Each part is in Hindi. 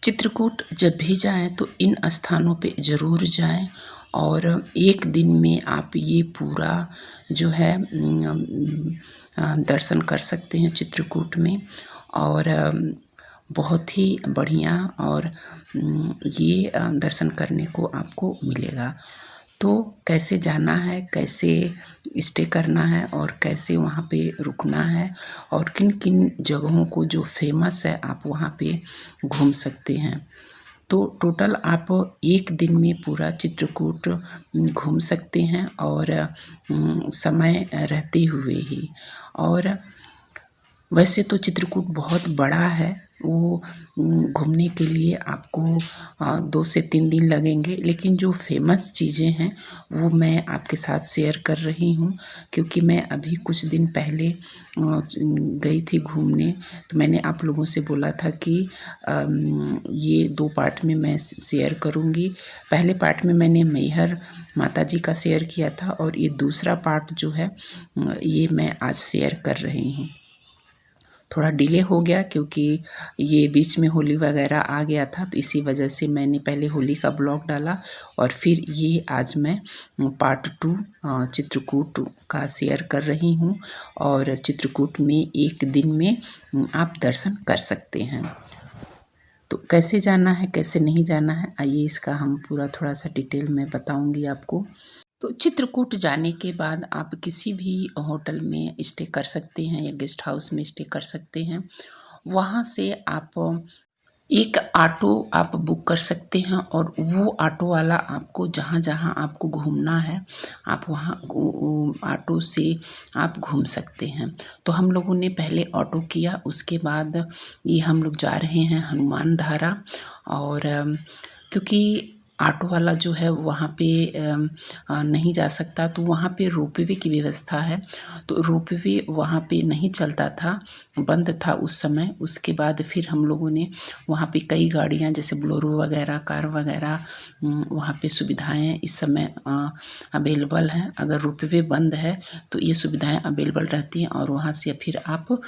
चित्रकूट जब भी जाएं तो इन स्थानों पे ज़रूर जाएं और एक दिन में आप ये पूरा जो है दर्शन कर सकते हैं चित्रकूट में। और बहुत ही बढ़िया और ये दर्शन करने को आपको मिलेगा। तो कैसे जाना है, कैसे स्टे करना है और कैसे वहाँ पे रुकना है और किन किन जगहों को जो फेमस है आप वहाँ पे घूम सकते हैं। तो टोटल आप एक दिन में पूरा चित्रकूट घूम सकते हैं और समय रहते हुए ही। और वैसे तो चित्रकूट बहुत बड़ा है, वो घूमने के लिए आपको 2 से 3 दिन लगेंगे, लेकिन जो फेमस चीज़ें हैं वो मैं आपके साथ शेयर कर रही हूँ। क्योंकि मैं अभी कुछ दिन पहले गई थी घूमने, तो मैंने आप लोगों से बोला था कि ये 2 पार्ट में मैं शेयर करूँगी। पहले पार्ट में मैंने मैहर माता जी का शेयर किया था और ये दूसरा पार्ट जो है ये मैं आज शेयर कर रही हूँ। थोड़ा डिले हो गया क्योंकि ये बीच में होली वगैरह आ गया था, तो इसी वजह से मैंने पहले होली का ब्लॉग डाला और फिर ये आज मैं पार्ट 2 चित्रकूट का शेयर कर रही हूँ। और चित्रकूट में एक दिन में आप दर्शन कर सकते हैं। तो कैसे जाना है, कैसे नहीं जाना है, आइए इसका हम पूरा थोड़ा सा डिटेल में बताऊँगी आपको। तो चित्रकूट जाने के बाद आप किसी भी होटल में स्टे कर सकते हैं या गेस्ट हाउस में स्टे कर सकते हैं। वहाँ से आप एक ऑटो आप बुक कर सकते हैं और वो ऑटो वाला आपको जहाँ-जहाँ आपको घूमना है, आप वहाँ ऑटो से आप घूम सकते हैं। तो हम लोगों ने पहले ऑटो किया, उसके बाद ये हम लोग जा रहे हैं हनुमान धारा। और क्योंकि ऑटो वाला जो है वहाँ पे नहीं जा सकता, तो वहाँ पे रोपवे की व्यवस्था है। तो रोपवे वहाँ पे नहीं चलता था, बंद था उस समय। उसके बाद फिर हम लोगों ने वहाँ पे कई गाड़ियाँ जैसे बोलेरो वगैरह, कार वगैरह, वहाँ पे सुविधाएं इस समय अवेलेबल हैं। अगर रोपवे बंद है तो ये सुविधाएं अवेलेबल रहती हैं और वहाँ से फिर आप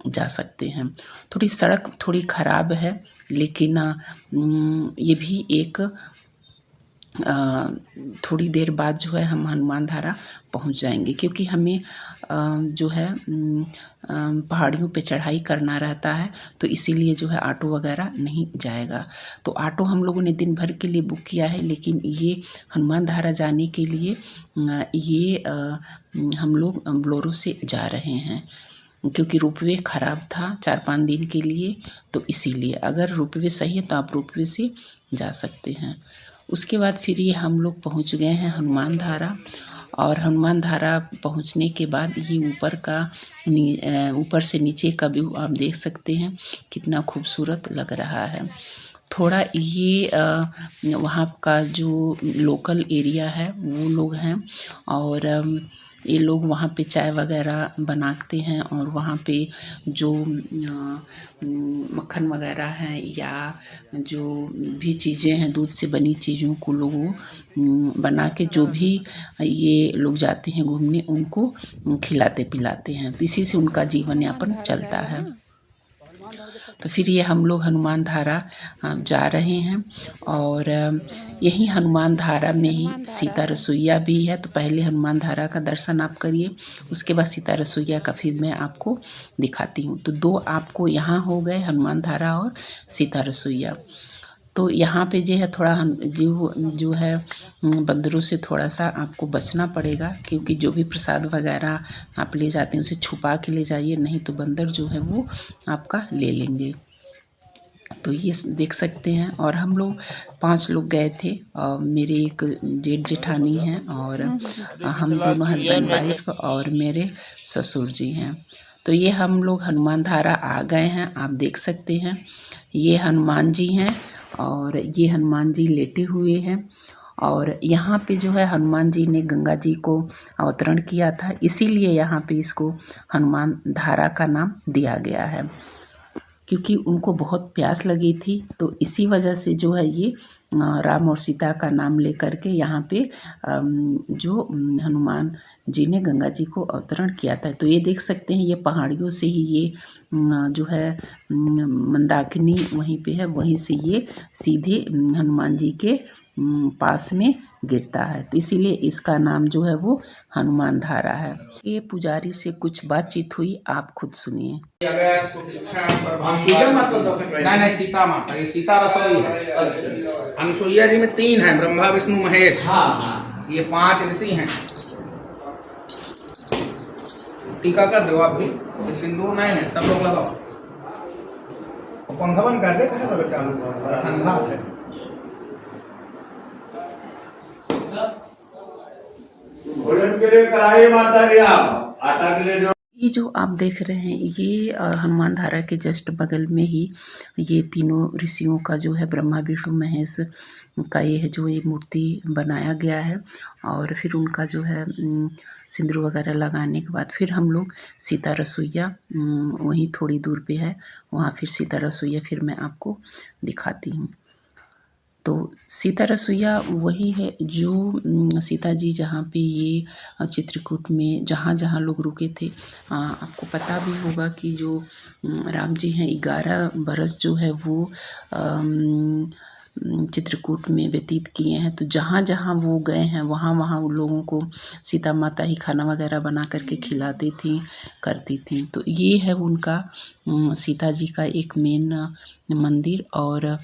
जा सकते हैं। थोड़ी सड़क थोड़ी ख़राब है, लेकिन ये भी एक थोड़ी देर बाद जो है हम हनुमान धारा पहुंच जाएंगे, क्योंकि हमें जो है पहाड़ियों पे चढ़ाई करना रहता है, तो इसीलिए जो है ऑटो वगैरह नहीं जाएगा। तो ऑटो हम लोगों ने दिन भर के लिए बुक किया है, लेकिन ये हनुमान धारा जाने के लिए ये हम लोग बोलेरो से जा रहे हैं। क्योंकि रोपवे ख़राब था 4-5 दिन के लिए, तो इसीलिए अगर रोपवे सही है तो आप रोपवे से जा सकते हैं। उसके बाद फिर ये हम लोग पहुंच गए हैं हनुमान धारा। और हनुमान धारा पहुंचने के बाद ये ऊपर से नीचे का व्यू आप देख सकते हैं, कितना खूबसूरत लग रहा है। थोड़ा ये वहाँ का जो लोकल एरिया है वो लोग हैं, और ये लोग वहाँ पे चाय वगैरह बनाते हैं और वहाँ पे जो मक्खन वगैरह है या जो भी चीज़ें हैं दूध से बनी चीज़ों को लोग बना के जो भी ये लोग जाते हैं घूमने उनको खिलाते पिलाते हैं, तो इसी से उनका जीवन यापन चलता है। तो फिर ये हम लोग हनुमान धारा जा रहे हैं। और यही हनुमान धारा में ही सीता रसोईया भी है, तो पहले हनुमान धारा का दर्शन आप करिए, उसके बाद सीता रसोईया का फिर मैं आपको दिखाती हूँ। तो 2 आपको यहाँ हो गए, हनुमान धारा और सीता रसोईया। तो यहाँ पे जो है थोड़ा जो है बंदरों से थोड़ा सा आपको बचना पड़ेगा, क्योंकि जो भी प्रसाद वगैरह आप ले जाते हैं उसे छुपा के ले जाइए, नहीं तो बंदर जो है वो आपका ले लेंगे। तो ये देख सकते हैं। और हम लोग 5 लोग गए थे, और मेरे एक जेठ जेठानी हैं और हम दोनों हस्बैंड वाइफ और मेरे ससुर जी हैं। तो ये हम लोग हनुमान धारा आ गए हैं, आप देख सकते हैं। ये हनुमान जी हैं और ये हनुमान जी लेटे हुए हैं। और यहाँ पे जो है हनुमान जी ने गंगा जी को अवतरण किया था, इसीलिए यहाँ पे इसको हनुमान धारा का नाम दिया गया है, क्योंकि उनको बहुत प्यास लगी थी, तो इसी वजह से जो है ये राम और सीता का नाम लेकर के यहाँ पे जो हनुमान जी ने गंगा जी को अवतरण किया था। तो ये देख सकते हैं, ये पहाड़ियों से ही ये जो है मंदाकिनी वहीं पे है, वहीं से ये सीधे हनुमान जी के पास में गिरता है। तो इसीलिए इसका नाम जो है वो हनुमान धारा है। ये पुजारी से कुछ बातचीत हुई, आप खुद सुनिए। नहीं, सीता माता, ये सीता रसोई है। अनुसुईया जी में 3 है, ब्रह्मा विष्णु महेश। ये 5 ऋषि हैं। टीका कर दो आप भी, ये सिंदूर नहीं है, सब लोग लगाओ। पंखा बंद कर दे, चालू ठंडा है। भोजन के लिए कराइए माता जी, आप आटा के लिए जो ये जो आप देख रहे हैं, ये हनुमान धारा के जस्ट बगल में ही ये तीनों ऋषियों का जो है ब्रह्मा विष्णु महेश का ये है जो ये मूर्ति बनाया गया है। और फिर उनका जो है सिंदूर वगैरह लगाने के बाद फिर हम लोग सीता रसोईया वहीं थोड़ी दूर पे है, वहाँ फिर सीता रसोईया फिर मैं आपको दिखाती हूँ। तो सीता रसोईया वही है जो सीता जी जहाँ पे ये चित्रकूट में जहाँ जहाँ लोग रुके थे। आपको पता भी होगा कि जो राम जी हैं 11 बरस जो है वो चित्रकूट में व्यतीत किए हैं। तो जहाँ जहाँ वो गए हैं वहाँ वहाँ उन लोगों को सीता माता ही खाना वगैरह बना करके खिलाती थी, करती थी। तो ये है उनका सीता जी का एक मेन मंदिर। और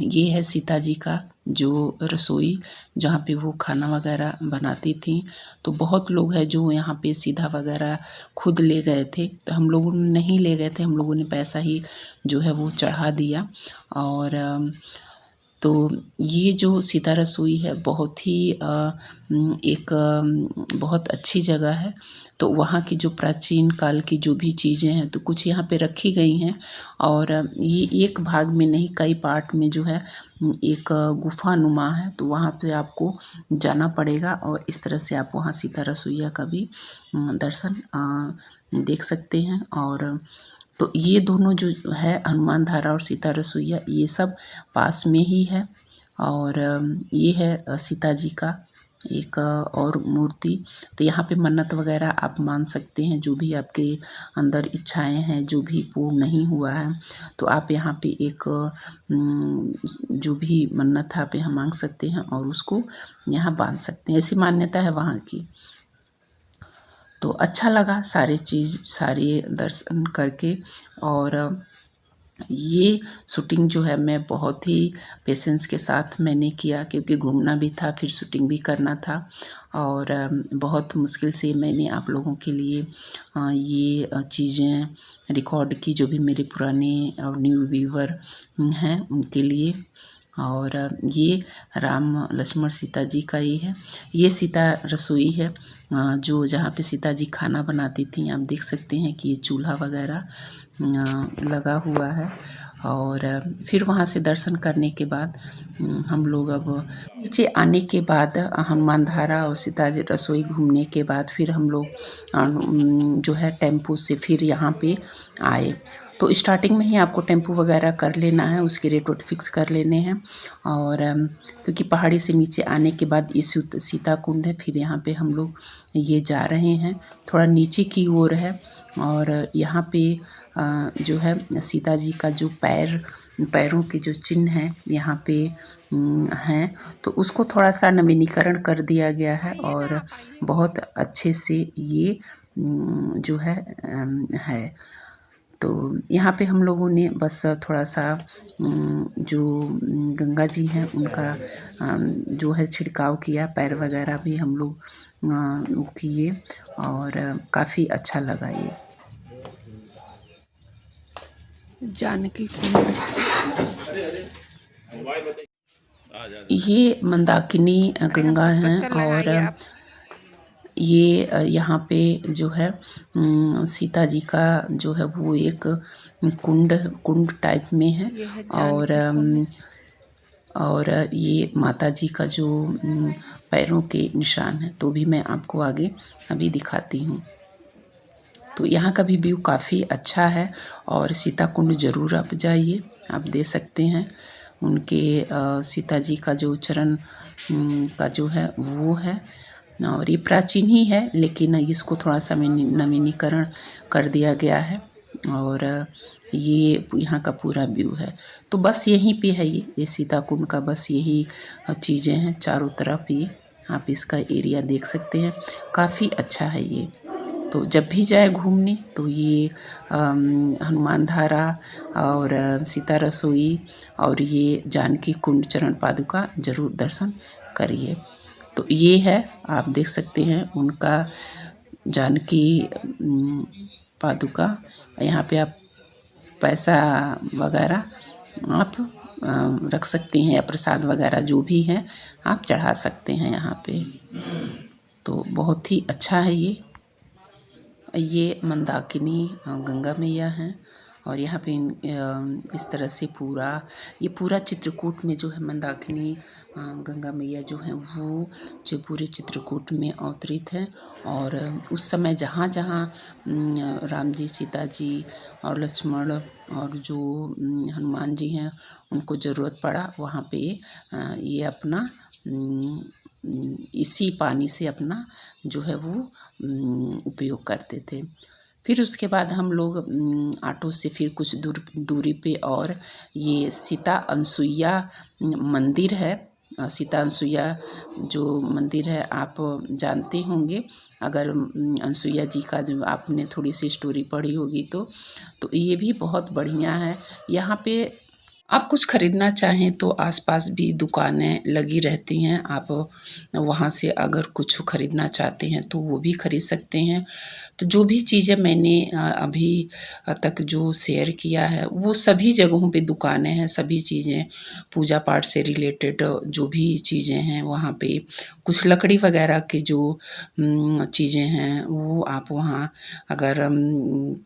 ये है सीता जी का जो रसोई जहाँ पे वो खाना वगैरह बनाती थी। तो बहुत लोग हैं जो यहाँ पे सीधा वगैरह खुद ले गए थे, तो हम लोगों ने नहीं ले गए थे, हम लोगों ने पैसा ही जो है वो चढ़ा दिया। और तो ये जो सीता रसोई है बहुत ही एक बहुत अच्छी जगह है। तो वहाँ की जो प्राचीन काल की जो भी चीज़ें हैं तो कुछ यहाँ पे रखी गई हैं। और ये एक भाग में नहीं, कई पार्ट में जो है एक गुफा नुमा है, तो वहाँ पे आपको जाना पड़ेगा। और इस तरह से आप वहाँ सीता रसोईया का भी दर्शन देख सकते हैं। और तो ये दोनों जो है हनुमान धारा और सीता रसोईया, ये सब पास में ही है। और ये है सीता जी का एक और मूर्ति। तो यहाँ पे मन्नत वगैरह आप मान सकते हैं, जो भी आपके अंदर इच्छाएं हैं, जो भी पूर्ण नहीं हुआ है, तो आप यहाँ पे एक जो भी मन्नत है आप यहाँ मांग सकते हैं और उसको यहाँ बांध सकते हैं। ऐसी मान्यता है वहाँ की। तो अच्छा लगा सारे दर्शन करके। और ये शूटिंग जो है मैं बहुत ही पेशेंस के साथ मैंने किया, क्योंकि घूमना भी था, फिर शूटिंग भी करना था। और बहुत मुश्किल से मैंने आप लोगों के लिए ये चीज़ें रिकॉर्ड की, जो भी मेरे पुराने और न्यू व्यूवर हैं उनके लिए। और ये राम लक्ष्मण सीता जी का ये है, ये सीता रसोई है जो जहाँ पे सीता जी खाना बनाती थी। आप देख सकते हैं कि ये चूल्हा वगैरह लगा हुआ है। और फिर वहाँ से दर्शन करने के बाद हम लोग अब नीचे आने के बाद हनुमान धारा और सीता जी रसोई घूमने के बाद फिर हम लोग जो है टेम्पो से फिर यहाँ पे आए। तो स्टार्टिंग में ही आपको टेम्पो वगैरह कर लेना है, उसके रेट वेट फिक्स कर लेने हैं। और क्योंकि पहाड़ी से नीचे आने के बाद ये सीता कुंड है, फिर यहाँ पे हम लोग ये जा रहे हैं, थोड़ा नीचे की ओर है। और यहाँ पे जो है सीता जी का जो पैरों के जो चिन्ह हैं यहाँ पे हैं, तो उसको थोड़ा सा नवीनीकरण कर दिया गया है। और बहुत अच्छे से ये जो है। तो यहाँ पे हम लोगों ने बस थोड़ा सा जो गंगा जी हैं उनका जो है छिड़काव किया, पैर वगैरह भी हम लोग किए। और काफ़ी अच्छा लगा। ये जानकी कुंड, ये मंदाकिनी गंगा हैं। और ये यहाँ पे जो है सीता जी का जो है वो एक कुंड टाइप में है। और ये माता जी का जो पैरों के निशान है, तो भी मैं आपको आगे अभी दिखाती हूँ। तो यहाँ का भी व्यू काफ़ी अच्छा है और सीता कुंड ज़रूर आप जाइए, आप दे सकते हैं। उनके सीता जी का जो चरण का जो है वो है, और ये प्राचीन ही है लेकिन इसको थोड़ा सा नवीनीकरण कर दिया गया है। और ये यहाँ का पूरा व्यू है। तो बस यहीं पे है ये सीता कुंड का बस यही चीज़ें हैं चारों तरफ। ये आप इसका एरिया देख सकते हैं, काफ़ी अच्छा है ये। तो जब भी जाए घूमने तो ये हनुमान धारा और सीता रसोई और ये जानकी कुंड चरण पादुका ज़रूर दर्शन करिए। तो ये है, आप देख सकते हैं उनका जानकी पादुका। यहाँ पे आप पैसा वगैरह आप रख सकते हैं या प्रसाद वगैरह जो भी है आप चढ़ा सकते हैं यहाँ पे। तो बहुत ही अच्छा है ये मंदाकिनी गंगा मैया हैं। और यहाँ पे इस तरह से ये पूरा चित्रकूट में जो है मंदाकिनी गंगा मैया जो है वो जो पूरे चित्रकूट में अवतरित है। और उस समय जहाँ जहाँ राम जी, सीता जी और लक्ष्मण और जो हनुमान जी हैं उनको ज़रूरत पड़ा वहाँ पे ये अपना इसी पानी से अपना जो है वो उपयोग करते थे। फिर उसके बाद हम लोग ऑटो से फिर कुछ दूरी पे और ये सीता अनसुईया मंदिर है। सीता अनसुईया जो मंदिर है आप जानते होंगे, अगर अनसुईया जी का जो आपने थोड़ी सी स्टोरी पढ़ी होगी तो ये भी बहुत बढ़िया है। यहाँ पे आप कुछ ख़रीदना चाहें तो आसपास भी दुकानें लगी रहती हैं, आप वहाँ से अगर कुछ ख़रीदना चाहते हैं तो वो भी ख़रीद सकते हैं। तो जो भी चीज़ें मैंने अभी तक जो शेयर किया है वो सभी जगहों पे दुकानें हैं, सभी चीज़ें पूजा पाठ से रिलेटेड जो भी चीज़ें हैं वहाँ पे कुछ लकड़ी वगैरह की जो चीज़ें हैं वो आप वहाँ अगर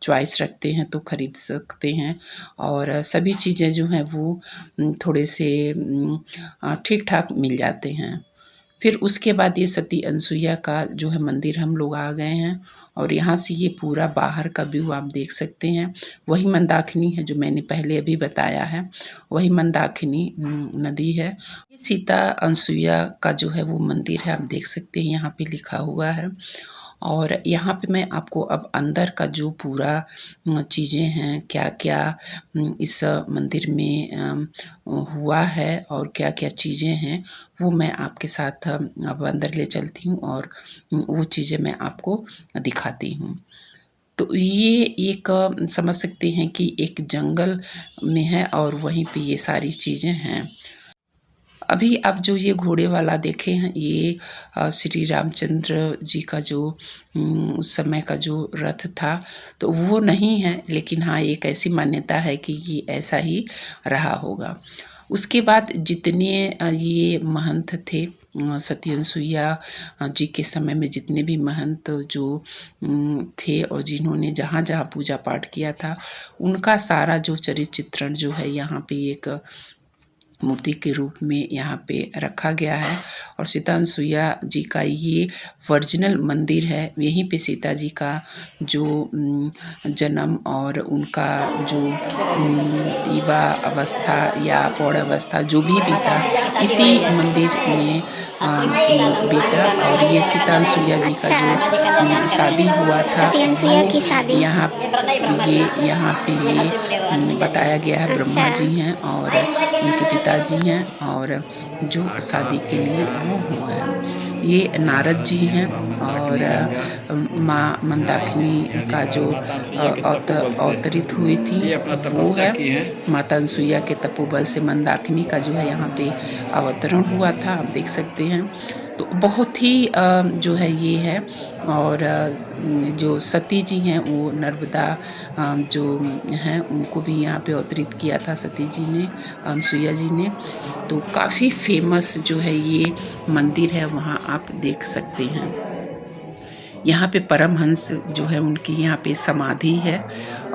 चॉइस रखते हैं तो ख़रीद सकते हैं। और सभी चीज़ें जो हैं वो थोड़े से ठीक ठाक मिल जाते हैं। फिर उसके बाद ये सती अनसुईया का जो है मंदिर हम लोग आ गए हैं और यहाँ से ये पूरा बाहर का व्यू आप देख सकते हैं। वही मंदाकिनी है जो मैंने पहले अभी बताया है, वही मंदाकिनी नदी है। ये सीता अनसुईया का जो है वो मंदिर है, आप देख सकते हैं यहाँ पे लिखा हुआ है। और यहाँ पे मैं आपको अब अंदर का जो पूरा चीज़ें हैं, क्या क्या इस मंदिर में हुआ है और क्या क्या चीज़ें हैं वो मैं आपके साथ अब अंदर ले चलती हूँ और वो चीज़ें मैं आपको दिखाती हूँ। तो ये एक समझ सकते हैं कि एक जंगल में है और वहीं पे ये सारी चीज़ें हैं। अभी आप जो ये घोड़े वाला देखे हैं ये श्री रामचंद्र जी का जो उस समय का जो रथ था तो वो नहीं है, लेकिन हाँ एक ऐसी मान्यता है कि ये ऐसा ही रहा होगा। उसके बाद जितने ये महंत थे सती अनसुईया जी के समय में, जितने भी महंत जो थे और जिन्होंने जहाँ जहाँ पूजा पाठ किया था उनका सारा जो चरित्र चित्रण जो है यहाँ पे एक मूर्ति के रूप में यहाँ पे रखा गया है। और सीता अनसुईया जी का ये ओरिजिनल मंदिर है, यहीं पे सीता जी का जो जन्म और उनका जो युवा अवस्था या प्रौढ़ अवस्था जो भी बीता इसी मंदिर में बीता। और ये सीता अनसुईया जी का जो शादी हुआ था वो यहाँ पे ये बताया गया है। ब्रह्मा जी हैं और उनके पिताजी हैं और जो शादी के लिए वो हुआ है। ये नारद जी हैं और माँ मंदाकिनी का जो अवतरित हुई थी वो है। माता अनसुईया के तपोबल से मंदाकिनी का जो है यहाँ पे अवतरण हुआ था, आप देख सकते हैं। तो बहुत ही जो है ये है। और जो सती जी हैं वो नर्मदा जो हैं उनको भी यहाँ पे अवतरित किया था सती जी ने, अनसुईया जी ने। तो काफ़ी फेमस जो है ये मंदिर है, वहाँ आप देख सकते हैं। यहाँ पे परमहंस जो है उनकी यहाँ पे समाधि है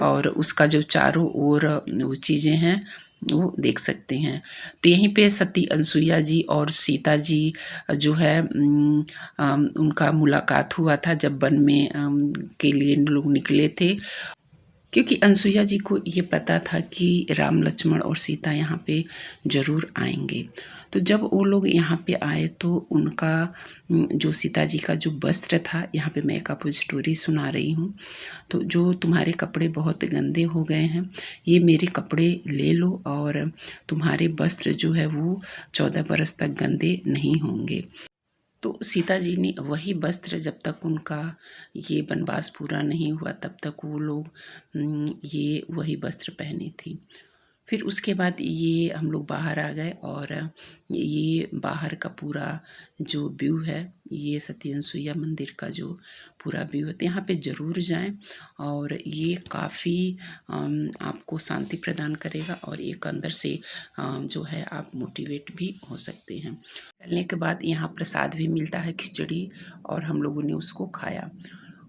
और उसका जो चारों ओर वो चीज़ें हैं वो देख सकते हैं। तो यहीं पे सती अनसुईया जी और सीता जी जो है उनका मुलाकात हुआ था जब वन में के लिए लोग निकले थे। क्योंकि अनसुईया जी को ये पता था कि राम लक्ष्मण और सीता यहाँ पे ज़रूर आएंगे। तो जब वो लोग यहाँ पे आए तो उनका जो सीता जी का जो वस्त्र था, यहाँ पे मैं एक आपको स्टोरी सुना रही हूँ। तो जो तुम्हारे कपड़े बहुत गंदे हो गए हैं, ये मेरे कपड़े ले लो और तुम्हारे वस्त्र जो है वो 14 बरस तक गंदे नहीं होंगे। तो सीता जी ने वही वस्त्र, जब तक उनका ये वनवास पूरा नहीं हुआ तब तक वो लोग ये वही वस्त्र पहने थी। फिर उसके बाद ये हम लोग बाहर आ गए और ये बाहर का पूरा जो व्यू है, ये सती अनसुईया मंदिर का जो पूरा व्यू है, तो यहाँ पे ज़रूर जाएं और ये काफ़ी आपको शांति प्रदान करेगा और एक अंदर से जो है आप मोटिवेट भी हो सकते हैं। चलने के बाद यहाँ प्रसाद भी मिलता है, खिचड़ी, और हम लोगों ने उसको खाया।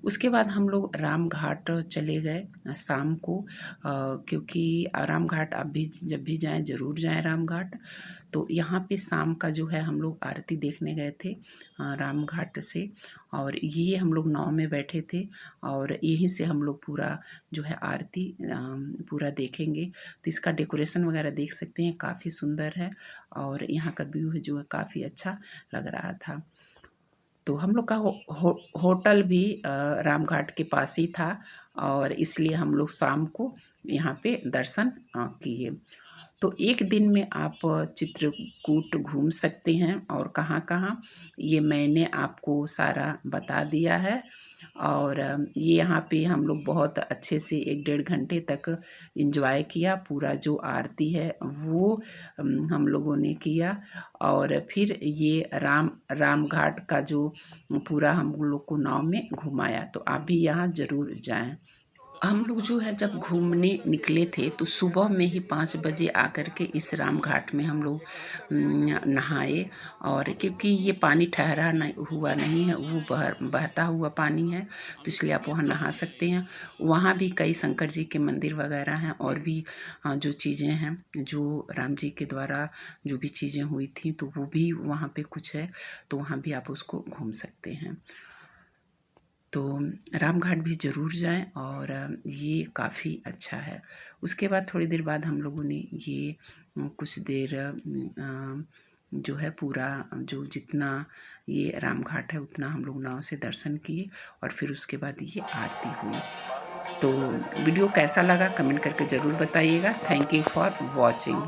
उसके बाद हम लोग राम घाट चले गए शाम को, क्योंकि राम घाट आप भी जब भी जाएं ज़रूर जाएं राम घाट। तो यहाँ पे शाम का जो है हम लोग आरती देखने गए थे राम घाट से, और ये हम लोग नाव में बैठे थे और यहीं से हम लोग पूरा जो है आरती पूरा देखेंगे। तो इसका डेकोरेशन वगैरह देख सकते हैं, काफ़ी सुंदर है और यहाँ का व्यू जो है काफ़ी अच्छा लग रहा था। तो हम लोग का होटल भी रामघाट के पास ही था और इसलिए हम लोग शाम को यहाँ पे दर्शन किए। तो एक दिन में आप चित्रकूट घूम सकते हैं और कहाँ-कहाँ, ये मैंने आपको सारा बता दिया है। और ये यहाँ पे हम लोग बहुत अच्छे से 1 डेढ़ घंटे तक एंजॉय किया। पूरा जो आरती है वो हम लोगों ने किया और फिर ये राम घाट का जो पूरा हम लोग को नाव में घुमाया। तो आप भी यहाँ ज़रूर जाएं। हम लोग जो है जब घूमने निकले थे तो सुबह में ही 5 बजे आकर के इस राम घाट में हम लोग नहाए, और क्योंकि ये पानी ठहरा हुआ नहीं है, वो बहता हुआ पानी है, तो इसलिए आप वहाँ नहा सकते हैं। वहाँ भी कई शंकर जी के मंदिर वगैरह हैं और भी जो चीज़ें हैं जो राम जी के द्वारा जो भी चीज़ें हुई थी, तो वो भी वहाँ पे कुछ है, तो वहाँ भी आप उसको घूम सकते हैं। तो राम घाट भी ज़रूर जाएं और ये काफ़ी अच्छा है। उसके बाद थोड़ी देर बाद हम लोगों ने ये कुछ देर जो है पूरा जो जितना ये राम घाट है उतना हम लोग नाव से दर्शन किए और फिर उसके बाद ये आरती हुई। तो वीडियो कैसा लगा कमेंट करके ज़रूर बताइएगा। Thank you for watching.